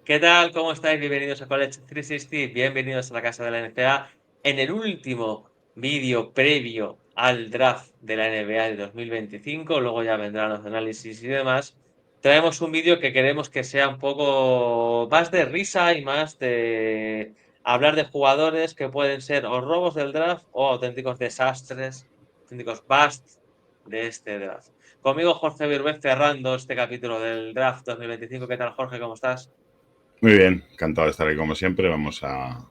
¿Qué tal? ¿Cómo estáis? Bienvenidos a College 360, bienvenidos a la casa de la NBA. En el último vídeo previo al draft de la NBA de 2025, luego ya vendrán los análisis y demás, traemos un vídeo que queremos que sea un poco más de risa y más de hablar de jugadores que pueden ser o robos del draft o auténticos desastres, auténticos busts de este draft. Conmigo Jorge Virués cerrando este capítulo del draft 2025. ¿Qué tal, Jorge? ¿Cómo estás? Muy bien, encantado de estar aquí como siempre. Vamos a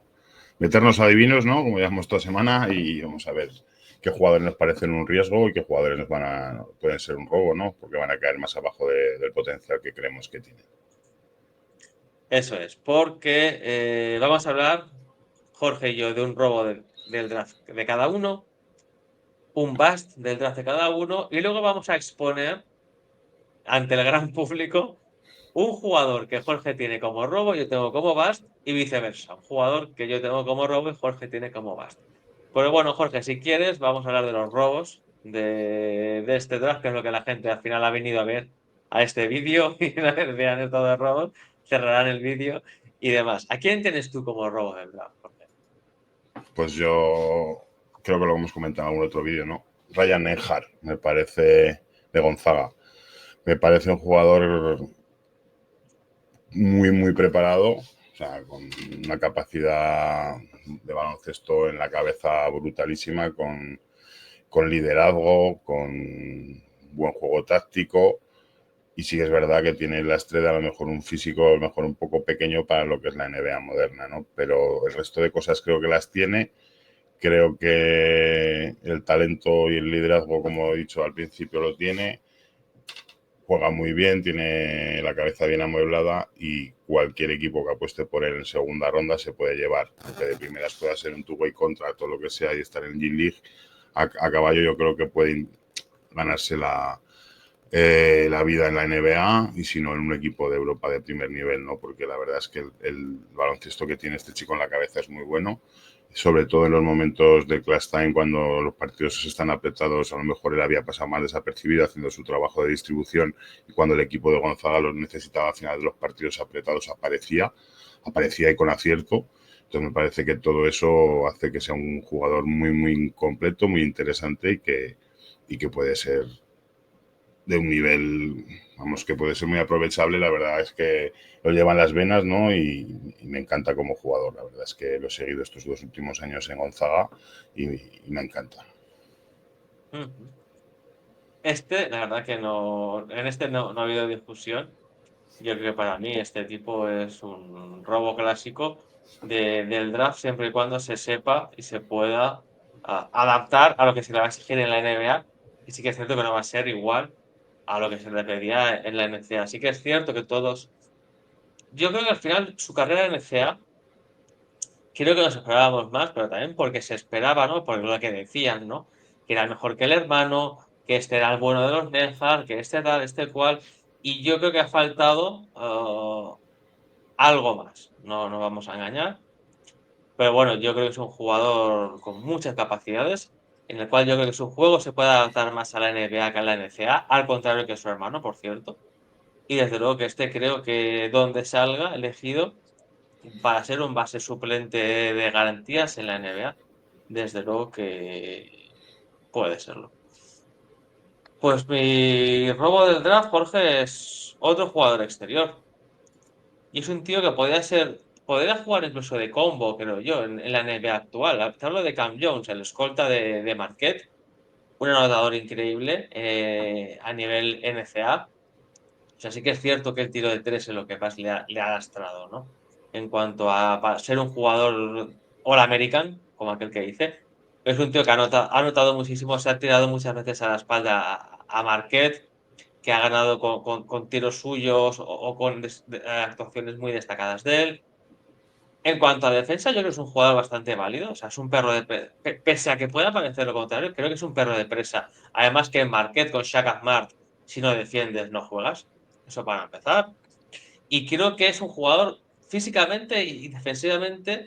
meternos a divinos, ¿no? Como ya hemos toda semana y vamos a ver qué jugadores nos parecen un riesgo y qué jugadores pueden ser un robo, ¿no? Porque van a caer más abajo del potencial que creemos que tienen. Eso es, porque vamos a hablar, Jorge y yo, de un robo del draft de cada uno, un bust del draft de cada uno, y luego vamos a exponer ante el gran público un jugador que Jorge tiene como robo, yo tengo como bust, y viceversa. Un jugador que yo tengo como robo y Jorge tiene como bust. Pero bueno, Jorge, si quieres, vamos a hablar de los robos de este draft, que es lo que la gente al final ha venido a ver a este vídeo y una vez vean esto de robos, cerrarán el vídeo y demás. ¿A quién tienes tú como robo del draft, Jorge? Pues yo creo que lo hemos comentado en algún otro vídeo, ¿no? Ryan Nenhar, me parece, de Gonzaga. Me parece un jugador muy preparado, o sea, con una capacidad de baloncesto en la cabeza brutalísima, con liderazgo, con buen juego táctico. Y sí es verdad que tiene la estrella a lo mejor un físico, a lo mejor un poco pequeño para lo que es la NBA moderna, ¿no? Pero el resto de cosas creo que las tiene. Creo que el talento y el liderazgo, como he dicho al principio, lo tiene. Juega muy bien, tiene la cabeza bien amueblada y cualquier equipo que apueste por él en segunda ronda se puede llevar. Aunque de primeras pueda ser un two-way contract o lo que sea y estar en G-League, a caballo yo creo que puede ganarse la vida en la NBA y si no en un equipo de Europa de primer nivel, ¿no? Porque la verdad es que el baloncesto que tiene este chico en la cabeza es muy bueno, sobre todo en los momentos de class time cuando los partidos están apretados, a lo mejor él había pasado más desapercibido haciendo su trabajo de distribución y cuando el equipo de Gonzaga los necesitaba al final de los partidos apretados aparecía y con acierto. Entonces me parece que todo eso hace que sea un jugador muy completo, muy interesante y que puede ser de un nivel, vamos, que puede ser muy aprovechable. La verdad es que lo llevan las venas, ¿no? Y me encanta como jugador. La verdad es que lo he seguido estos 2 últimos años en Gonzaga y me encanta. Ujú. La verdad que no, en este no ha habido discusión. Yo creo que para mí este tipo es un robo clásico del draft siempre y cuando se sepa y se pueda adaptar a lo que se le va a exigir en la NBA. Y sí que es cierto que no va a ser igual a lo que se le pedía en la NCAA. Sí que es cierto que todos. Yo creo que al final su carrera en NCAA, creo que nos esperábamos más, pero también porque se esperaba, ¿no? Por lo que decían, ¿no? Que era mejor que el hermano, que este era el bueno de los Nenzar, que este tal, este cual. Y yo creo que ha faltado. Algo más, no vamos a engañar. Pero bueno, yo creo que es un jugador con muchas capacidades, en el cual yo creo que su juego se puede adaptar más a la NBA que a la NCAA, al contrario que su hermano, por cierto. Y desde luego que este creo que donde salga elegido para ser un base suplente de garantías en la NBA, desde luego que puede serlo. Pues mi robo del draft, Jorge, es otro jugador exterior. Y es un tío que podría jugar incluso de combo, creo yo, en la NBA actual. Te hablo de Cam Jones, el escolta de Marquette, un anotador increíble a nivel NCAA. O sea, sí que es cierto que el tiro de tres es lo que más le ha lastrado, ¿no? En cuanto a para ser un jugador All-American, como aquel que dice, es un tío que ha anotado muchísimo, se ha tirado muchas veces a la espalda a Marquette, que ha ganado con tiros suyos o con actuaciones muy destacadas de él. En cuanto a defensa, yo creo que es un jugador bastante válido. O sea, es un perro pese a que pueda parecer lo contrario, creo que es un perro de presa. Además que en Marquette con Shaq Smart, si no defiendes, no juegas. Eso para empezar. Y creo que es un jugador físicamente y defensivamente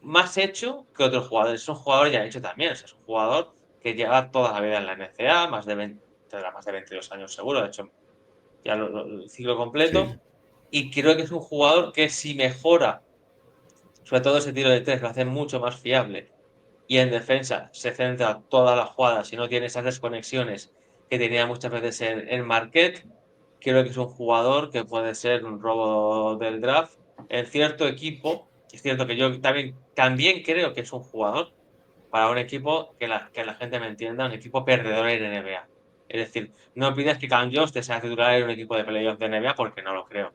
más hecho que otros jugadores. Es un jugador ya hecho también. O sea, es un jugador que lleva toda la vida en la NCAA, más de 20, tendrá más de 22 años seguro. De hecho, ya el ciclo Sí, completo. y creo que es un jugador que si mejora, sobre todo ese tiro de tres, lo hace mucho más fiable y en defensa se centra todas las jugadas y no tiene esas desconexiones que tenía muchas veces en Marquette, creo que es un jugador que puede ser un robo del draft en cierto equipo. Es cierto que yo también creo que es un jugador para un equipo que la gente me entienda, un equipo perdedor en NBA. Es decir, no pides que Cam Jones te sea titular en un equipo de playoff de NBA porque no lo creo.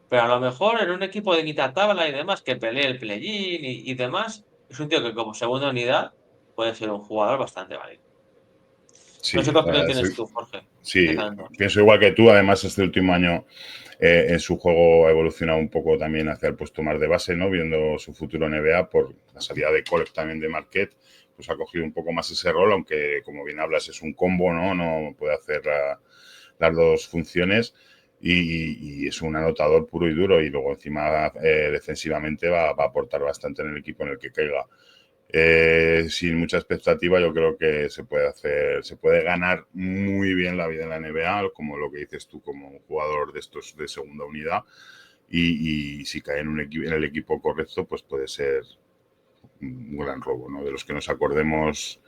Pero a lo mejor en un equipo de mitad tabla y demás que pelee el play-in y demás, es un tío que como segunda unidad puede ser un jugador bastante válido. No sé Sí, qué opinión tienes tú, Jorge, de sí, Cam Jones. pienso igual que tú. Además, este último año en su juego ha evolucionado un poco también hacia el puesto más de base, ¿no? Viendo su futuro en NBA por la salida de Colec también de Marquette, pues ha cogido un poco más ese rol, aunque como bien hablas es un combo, ¿no? No puede hacer las dos funciones y es un anotador puro y duro y luego encima defensivamente va a aportar bastante en el equipo en el que caiga. Sin mucha expectativa, yo creo que se puede hacer, se puede ganar muy bien la vida en la NBA, como lo que dices tú, como un jugador de estos de segunda unidad. Y si cae en el equipo correcto, pues puede ser un gran robo, ¿no? De los que nos acordemos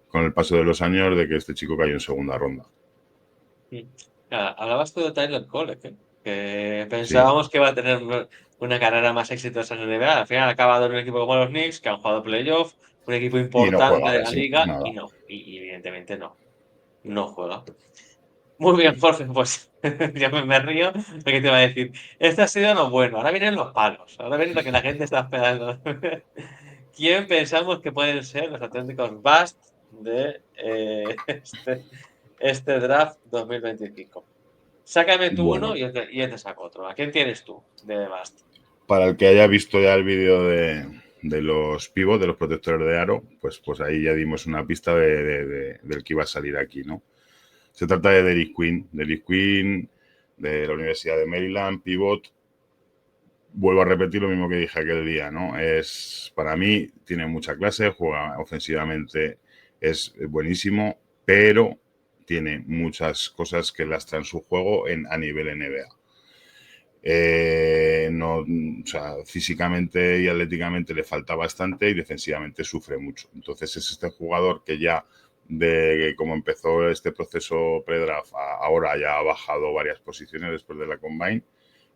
con el paso de los años de que este chico cayó en segunda ronda. Sí. Hablabas tú de Tyler Kolek, ¿eh? Que Sí, pensábamos que iba a tener una carrera más exitosa en el NBA. Al final ha acabado en un equipo como los Knicks, que han jugado playoff, un equipo y no importante juega de la casi liga, nada. y no, y evidentemente no juega. Muy bien, Jorge, pues ya me río porque te iba a decir, este ha sido lo bueno, ahora vienen los palos, ahora viene lo que la gente está esperando. ¿Quién pensamos que pueden ser los auténticos bust de este draft 2025? Sácame tú uno Bueno, y yo te saco otro. ¿A quién tienes tú de bust? para el que haya visto ya el vídeo de los pivots, de los protectores de aro, pues ahí ya dimos una pista del que iba a salir aquí, ¿no? Se trata de Derrick Queen de la Universidad de Maryland, pivot. Vuelvo a repetir lo mismo que dije aquel día, ¿no? Es, para mí, tiene mucha clase, juega ofensivamente, es buenísimo, pero tiene muchas cosas que lastran su juego a nivel NBA. No, o sea, físicamente y atléticamente le falta bastante y defensivamente sufre mucho. Entonces es este jugador que ya de como empezó este proceso pre-draft, ahora ya ha bajado varias posiciones después de la Combine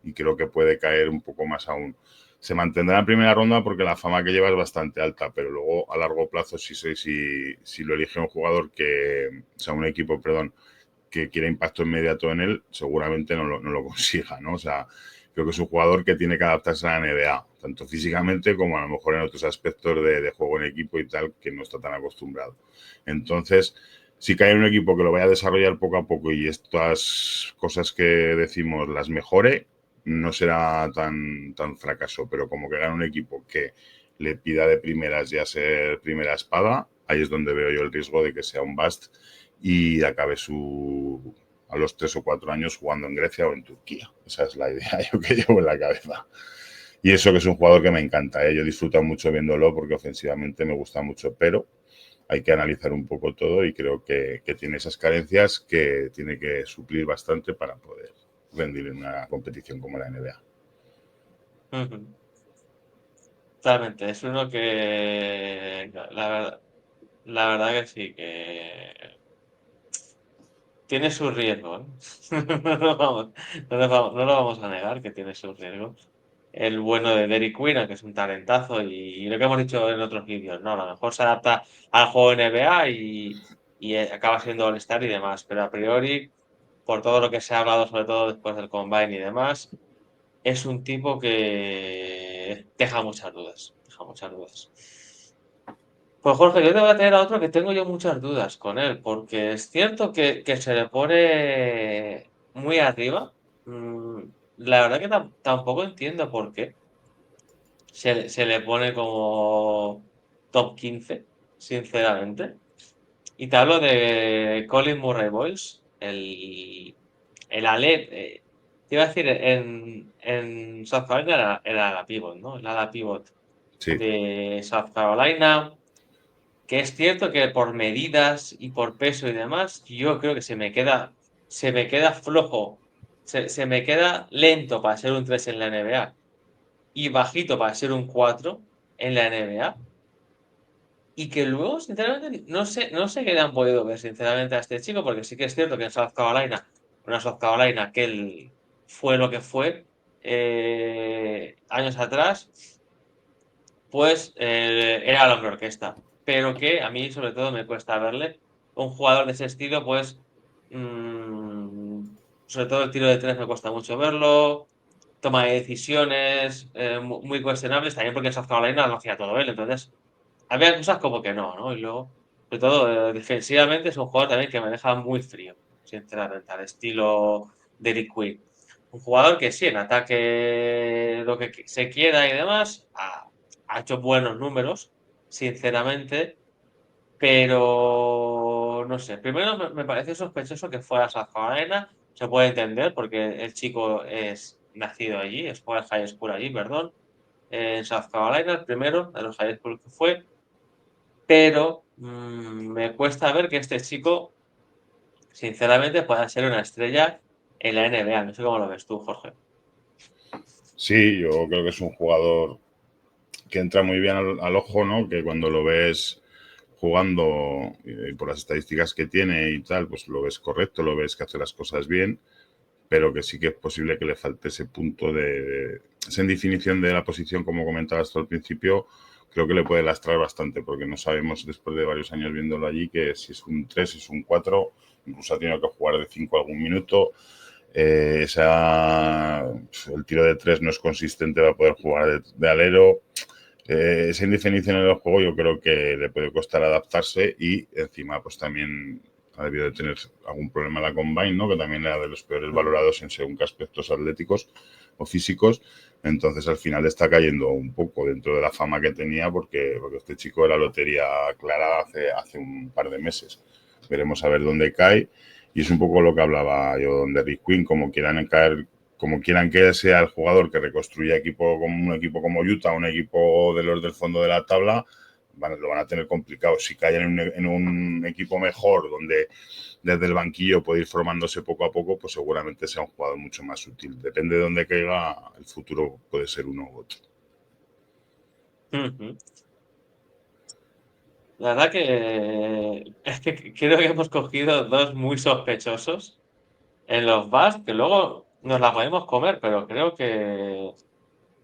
y creo que puede caer un poco más aún. Se mantendrá en primera ronda porque la fama que lleva es bastante alta, pero luego a largo plazo si lo elige un jugador o sea, un equipo, perdón, que quiera impacto inmediato en él, seguramente no lo consiga, ¿no? O sea, creo que es un jugador que tiene que adaptarse a la NBA, tanto físicamente como a lo mejor en otros aspectos de juego en equipo y tal, que no está tan acostumbrado. Entonces, si cae en un equipo que lo vaya a desarrollar poco a poco y estas cosas que decimos las mejore, no será tan fracaso, pero como que gane un equipo que le pida de primeras ya ser primera espada, ahí es donde veo yo el riesgo de que sea un bust y acabe a los 3 o 4 años jugando en Grecia o en Turquía. Esa es la idea yo que llevo en la cabeza. Y eso que es un jugador que me encanta, ¿eh? Yo disfruto mucho viéndolo porque ofensivamente me gusta mucho, pero hay que analizar un poco todo y creo que tiene esas carencias que tiene que suplir bastante para poder rendir en una competición como la NBA. Ujú. Totalmente, es uno que la verdad que sí, que tiene su riesgo, ¿eh? No lo vamos a negar que tiene su riesgo. El bueno de Derrick Queen, que es un talentazo, y lo que hemos dicho en otros vídeos, ¿no? A lo mejor se adapta al juego NBA y acaba siendo All-Star y demás, pero a priori, por todo lo que se ha hablado, sobre todo después del Combine y demás, es un tipo que deja muchas dudas, deja muchas dudas. Pues Jorge, yo te voy a tener a otro que tengo yo muchas dudas con él, porque es cierto que se le pone muy arriba. Mm, la verdad que tampoco entiendo por qué se le pone como top 15 sinceramente. Y te hablo de Colin Murray Boyles, el Alep. Te iba a decir, en South Carolina era la pivot, ¿no? El ala pivot Sí, de South Carolina. Que es cierto que por medidas y por peso y demás, yo creo que se me queda flojo se me queda lento para ser un 3 en la NBA y bajito para ser un 4 en la NBA. Y que luego, sinceramente, no sé qué le han podido ver, sinceramente, a este chico, porque sí que es cierto que en South Carolina, una South Carolina que él fue lo que fue años atrás, pues era la orquesta. Pero que a mí, sobre todo, me cuesta verle. Un jugador de ese estilo, pues, sobre todo el tiro de tres me cuesta mucho verlo. Toma de decisiones muy cuestionables, también porque en South Carolina lo hacía todo él. Entonces, había cosas como que no, ¿no? Y luego, sobre todo, defensivamente es un jugador también que me deja muy frío, sinceramente, al estilo Derrick Queen. Un jugador que sí, en ataque lo que se quiera y demás, ha hecho buenos números, sinceramente, pero no sé. Primero me parece sospechoso que fuera a South Carolina, se puede entender porque el chico es nacido allí, fue al high school allí, perdón, en South Carolina, el primero de los high school que fue, pero me cuesta ver que este chico, sinceramente, pueda ser una estrella en la NBA. No sé cómo lo ves tú, Jorge. Sí, yo creo que es un jugador que entra muy bien al ojo, ¿no? Que cuando lo ves jugando por las estadísticas que tiene y tal, pues lo ves correcto, lo ves que hace las cosas bien, pero que sí que es posible que le falte ese punto esa indefinición de la posición, como comentabas hasta el principio, creo que le puede lastrar bastante, porque no sabemos después de varios años viéndolo allí que si es un 3 es un 4 incluso ha tenido que jugar de 5 algún minuto. El tiro de 3 no es consistente, va a poder jugar de alero. Esa indefinición en el juego yo creo que le puede costar adaptarse y encima pues también ha debido de tener algún problema en la Combine, ¿no? Que también era de los peores valorados en según qué aspectos atléticos o físicos. Entonces al final está cayendo un poco dentro de la fama que tenía porque este chico era lotería clara hace un par de meses. Veremos a ver dónde cae y es un poco lo que hablaba yo de Rick Quinn, como quieran que sea el jugador que reconstruya un equipo como Utah, un equipo de los del fondo de la tabla, lo van a tener complicado. Si caen en un equipo mejor, donde desde el banquillo puede ir formándose poco a poco, pues seguramente sea un jugador mucho más útil. Depende de dónde caiga, el futuro puede ser uno u otro. Ujú. La verdad que es que creo que hemos cogido dos muy sospechosos en los Bucks, que luego nos la podemos comer, pero creo que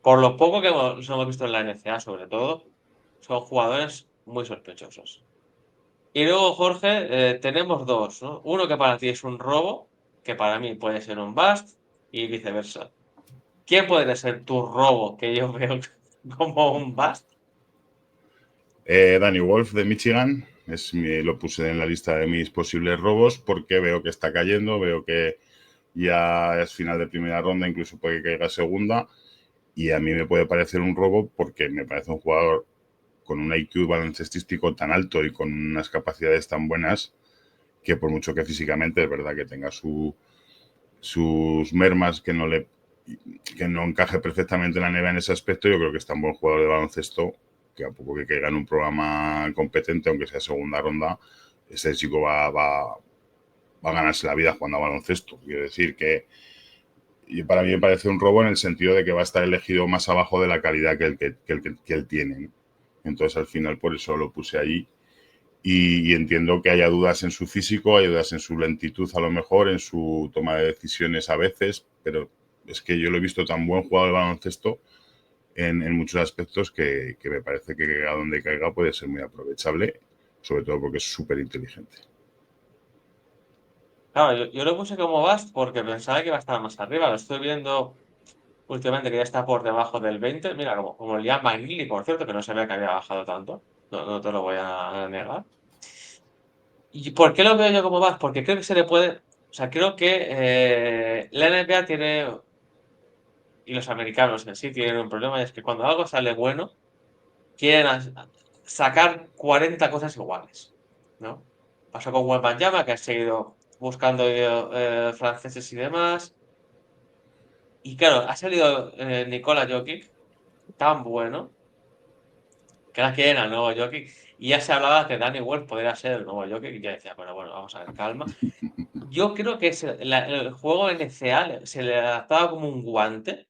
por lo poco que hemos visto en la NCAA, sobre todo, son jugadores muy sospechosos. Y luego, Jorge, tenemos dos, ¿no? Uno que para ti es un robo, que para mí puede ser un bust, y viceversa. ¿Quién podría ser tu robo que yo veo como un bust? Danny Wolf de Michigan, lo puse en la lista de mis posibles robos porque veo que está cayendo, veo que ya es final de primera ronda, incluso puede que caiga segunda, y a mí me puede parecer un robo porque me parece un jugador con un IQ baloncestístico tan alto y con unas capacidades tan buenas que por mucho que físicamente es verdad que tenga sus mermas que no encaje perfectamente en la NBA en ese aspecto, yo creo que es tan buen jugador de baloncesto que a poco que caiga en un programa competente, aunque sea segunda ronda, ese chico va a ganarse la vida jugando a baloncesto. Quiero decir que y para mí me parece un robo en el sentido de que va a estar elegido más abajo de la calidad que él tiene, ¿no? Entonces al final por eso lo puse ahí y entiendo que haya dudas en su físico, hay dudas en su lentitud a lo mejor, en su toma de decisiones a veces, pero es que yo lo he visto tan buen jugador de baloncesto en muchos aspectos que me parece que a donde caiga puede ser muy aprovechable, sobre todo porque es súper inteligente. Claro, yo lo puse como bust porque pensaba que iba a estar más arriba. Lo estoy viendo últimamente que ya está por debajo del 20. Mira, como el Liam McNeely, por cierto, que no sabía que había bajado tanto. No, no te lo voy a negar. ¿Y por qué lo veo yo como bust? Porque creo que se le puede. O sea, creo que la NBA tiene, y los americanos en sí tienen un problema, y es que cuando algo sale bueno, quieren sacar 40 cosas iguales, ¿no? Pasó con Wembanyama, que ha seguido buscando franceses y demás. Y claro, ha salido Nikola Jokic, tan bueno, que era que era el nuevo Jokic, y ya se hablaba que Danny Wells podría ser el nuevo Jokic, y ya decía, pero bueno, vamos a ver, calma. yo creo que el juego NCA se le adaptaba como un guante,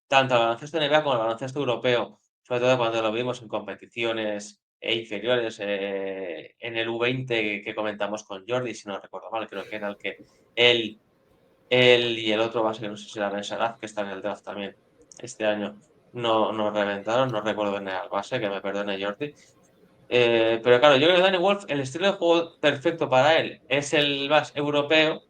tanto al baloncesto NBA como al baloncesto europeo, sobre todo cuando lo vimos en competiciones inferiores, en el U20 que comentamos con Jordi, si no recuerdo mal, creo que era el que él, él y el otro base, que no sé si era Ben Sharaf, que está en el draft también este año, no nos reventaron, no recuerdo en el base, que me perdone Jordi. Pero claro, yo creo que Danny Wolf, el estilo de juego perfecto para él es el base europeo,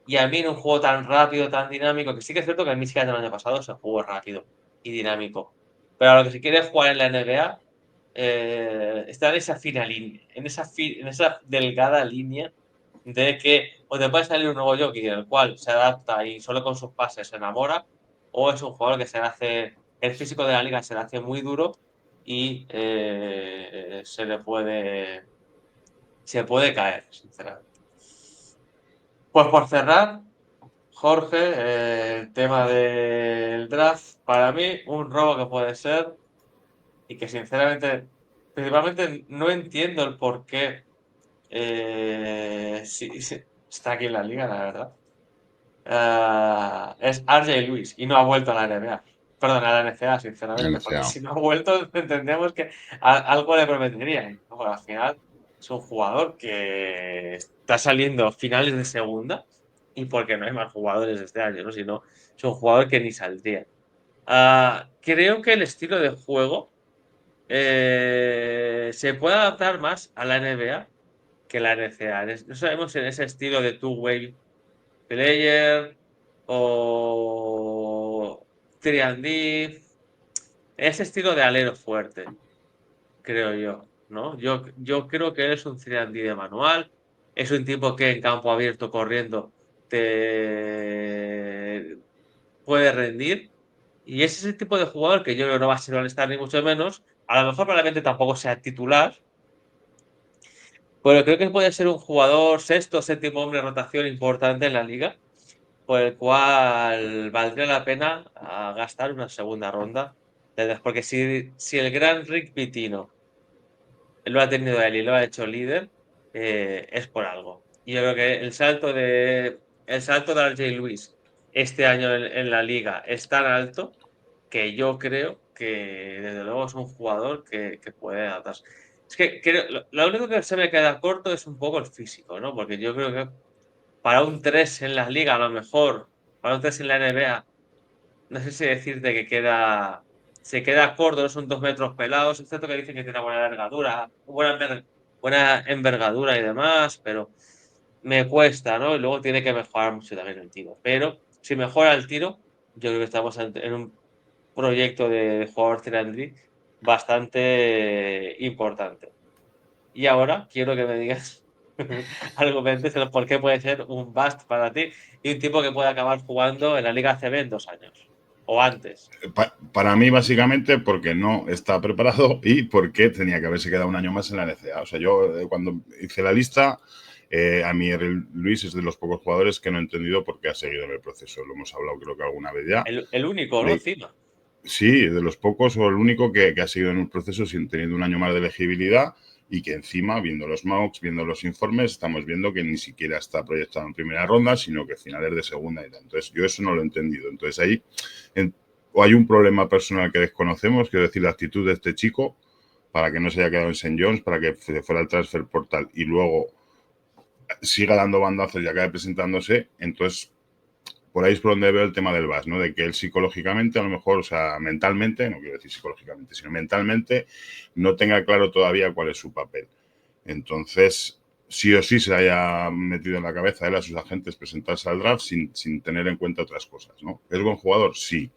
y a mí en un juego tan rápido, tan dinámico, que sí que es cierto que el Michigan del año pasado se jugó rápido y dinámico. Pero a lo que se quiere jugar en la NBA, está en esa fina línea, en esa delgada línea de que o te puede salir un nuevo jockey el cual se adapta y solo con sus pases se enamora, o es un jugador que se le hace, el físico de la liga se le hace muy duro y se puede caer, sinceramente. Pues por cerrar, Jorge, el tema del draft, para mí, un robo que puede ser y que sinceramente, principalmente no entiendo el por qué sí, está aquí en la liga, la verdad. Es RJ Lewis y no ha vuelto a la NBA. Perdón, a la NCAA, sinceramente, porque NCAA. si no ha vuelto, entendemos que algo le prometería. ¿No? Porque al final es un jugador que está saliendo a finales de segunda y porque no hay más jugadores este año, ¿no? Si no, es un jugador que ni saldría. Creo que el estilo de juego se puede adaptar más a la NBA que la NCAA. No sabemos en ese estilo de two-way player o 3D, ese estilo de alero fuerte, creo yo, ¿no? Yo creo que él es un 3D de manual, es un tipo que en campo abierto corriendo te puede rendir y es ese tipo de jugador que yo creo que no va a ser All-Star ni mucho menos, a lo mejor probablemente tampoco sea titular, pero creo que puede ser un jugador sexto, séptimo hombre de rotación importante en la liga por el cual valdría la pena gastar una segunda ronda. Porque si el gran Rick Pitino lo ha tenido él y lo ha hecho líder, es por algo. Y yo creo que el salto de RJ Lewis este año en la liga es tan alto que yo creo que desde luego es un jugador que puede adaptarse. Es que lo único que se me queda corto es un poco el físico, ¿no? Porque yo creo que para un 3 en las ligas, a lo mejor, para un 3 en la NBA, no sé si decirte que se queda corto, no son 2 metros pelados, es cierto que dicen que tiene buena envergadura, buena envergadura y demás, pero me cuesta, ¿no? Y luego tiene que mejorar mucho también el tiro. Pero si mejora el tiro, yo creo que estamos en un proyecto de jugador 3 bastante importante. Y ahora quiero que me digas argumentos de por qué puede ser un bust para ti y un tipo que puede acabar jugando en la Liga ACB en 2 años o antes. Para mí, básicamente, porque no está preparado y porque tenía que haberse quedado un año más en la NCAA. O sea, yo cuando hice la lista, a mí Luis es de los pocos jugadores que no he entendido por qué ha seguido en el proceso. Lo hemos hablado creo que alguna vez ya. El único, ¿no? De, Encima. sí, de los pocos o el único que ha seguido en un proceso sin teniendo un año más de elegibilidad y que encima, viendo los mocks, viendo los informes, estamos viendo que ni siquiera está proyectado en primera ronda, sino que finales de segunda y tal. Entonces, yo eso no lo he entendido. Entonces, ahí o hay un problema personal que desconocemos, quiero decir, la actitud de este chico para que no se haya quedado en St. John's, para que fuera el transfer portal y luego siga dando bandazos y acabe presentándose. Entonces, por ahí es por donde veo el tema del VAS, ¿no? De que él psicológicamente, a lo mejor, o sea, mentalmente, no quiero decir psicológicamente, sino mentalmente, no tenga claro todavía cuál es su papel. Entonces, sí o sí se haya metido en la cabeza él a sus agentes presentarse al draft sin tener en cuenta otras cosas, ¿no? ¿Es buen jugador? Sí.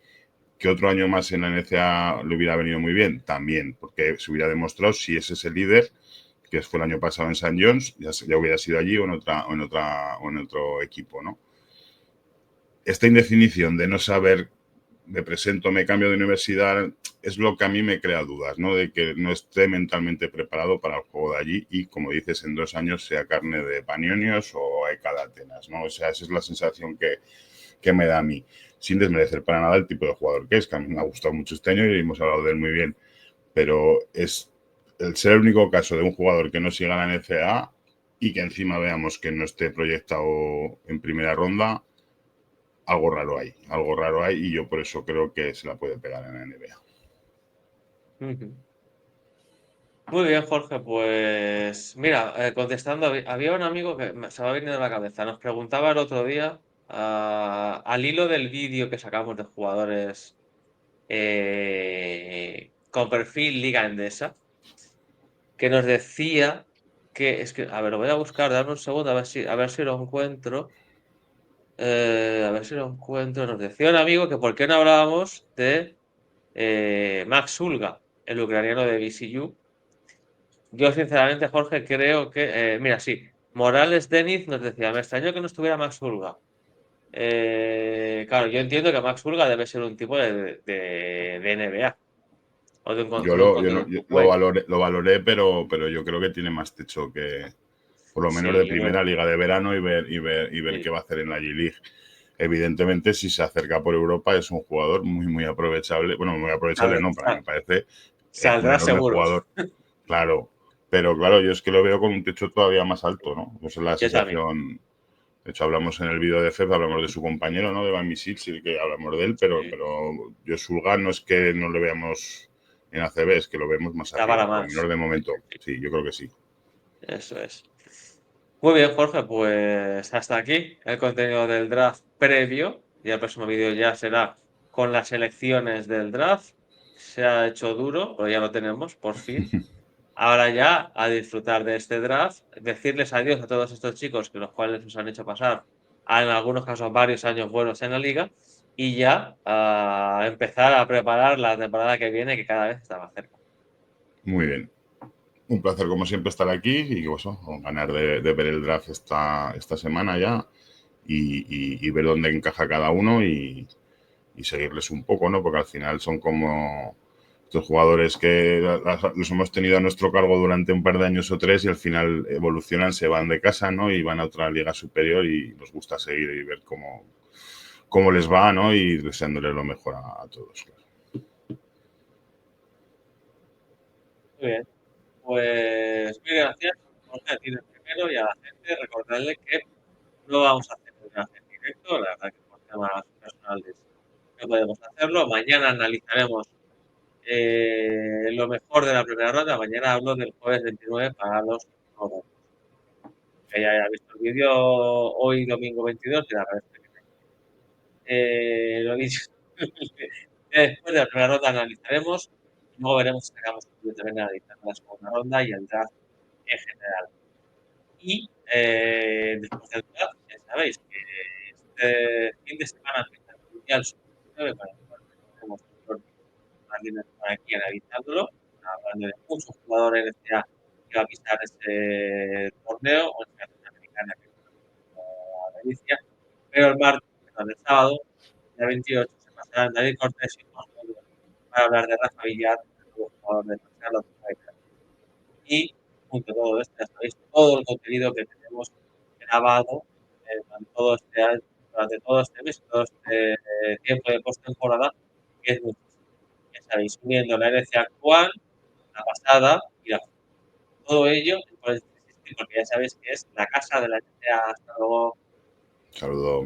¿Que otro año más en la NCAA le hubiera venido muy bien? También, porque se hubiera demostrado si es ese líder, que fue el año pasado en St. John's, ya hubiera sido allí o en otro equipo, ¿no? Esta indefinición de no saber, me presento, me cambio de universidad, es lo que a mí me crea dudas, ¿no? De que no esté mentalmente preparado para el juego de allí y, como dices, en 2 años sea carne de Panionios o Eka de Atenas, ¿no? O sea, esa es la sensación que me da a mí, sin desmerecer para nada el tipo de jugador que es, que a mí me ha gustado mucho este año y hemos hablado de él muy bien, pero es el ser el único caso de un jugador que no siga la NCAA, y que encima veamos que no esté proyectado en primera ronda, algo raro hay y yo por eso creo que se la puede pegar en la NBA. Ujú. Muy bien, Jorge, pues mira, contestando, había un amigo que se me ha venido a la cabeza, nos preguntaba el otro día, al hilo del vídeo que sacamos de jugadores con perfil Liga Endesa, que nos decía que, es que, a ver, lo voy a buscar, dame un segundo, a ver si lo encuentro. A ver si lo encuentro. Nos decía un amigo que por qué no hablábamos de Max Ulga, el ucraniano de BCU. Yo, sinceramente, Jorge, creo que. Mira, sí. Morales Deniz nos decía: me extrañó que no estuviera Max Ulga. Claro, yo entiendo que Max Ulga debe ser un tipo de NBA o Yo de un yo continuo lo, bueno. lo valoré, pero yo creo que tiene más techo que, por lo menos de Sí, yo creo primera liga de verano y ver que qué va a hacer en la G-League. Evidentemente, si se acerca por Europa, es un jugador muy aprovechable. Bueno, muy aprovechable no, para mí me parece un saldrá enorme seguro. jugador, claro. Pero claro, yo es que lo veo con un techo todavía más alto, ¿no? Esa es la Yo también. sensación. De hecho, hablamos en el vídeo de Feb, hablamos de su compañero, ¿no? De Van Misil, sí que hablamos de él, Sí. pero yo Sulga no es que no lo veamos en ACB, es que lo vemos más Da para arriba, por lo más. menos de Sí, momento. sí, sí. Sí, yo creo que sí. Eso es. Muy bien, Jorge, pues hasta aquí el contenido del draft previo. Y el próximo vídeo ya será con las elecciones del draft. Se ha hecho duro, pero ya lo tenemos, por fin. Ahora ya a disfrutar de este draft, decirles adiós a todos estos chicos que los cuales nos han hecho pasar, en algunos casos, varios años buenos en la liga. Y ya a empezar a preparar la temporada que viene, que cada vez está más cerca. Muy bien. Un placer, como siempre, estar aquí y eso, ganar de ver el draft esta semana ya y ver dónde encaja cada uno y seguirles un poco, ¿no? Porque al final son como estos jugadores que los hemos tenido a nuestro cargo durante un par de años o tres y al final evolucionan, se van de casa, ¿no? Y van a otra liga superior y nos gusta seguir y ver cómo les va, ¿no? Y deseándoles lo mejor a todos. Claro. Muy bien. Pues mil gracias Jorge, a ti de primero y a la gente. Recordarle que no vamos a hacer un draft en directo, la verdad que por temas personales no podemos hacerlo. Mañana analizaremos lo mejor de la primera ronda. Mañana hablo del jueves 29 para los novatos. Que ya haya visto el vídeo hoy, domingo 22, y la verdad es que lo dicho. Después de la primera ronda analizaremos, y luego veremos si sacamos un vídeo también analizando la segunda ronda y el draft en general. Y después del draft, ya sabéis que este fin de semana empieza el Mundial Sub-19 para el cual tenemos también aquí analizándolo, hablando de muchos jugadores NCAA que va a pisar ese torneo, o en la americana que es la Galicia, pero el martes, perdón, el sábado, el 28, se pasarán David Cortés y Juan Manuel para hablar de Rafa Villar, el nuevo jugador de Charlotte Fighters. Y junto a todo esto, ya sabéis, todo el contenido que tenemos grabado durante todo este mes, todo este tiempo de postemporada, que es muchísimo. Ya sabéis, uniendo la herencia actual, la pasada y la futura. Todo ello en College 360, porque ya sabéis que es la casa de la herencia. Hasta luego. Saludos.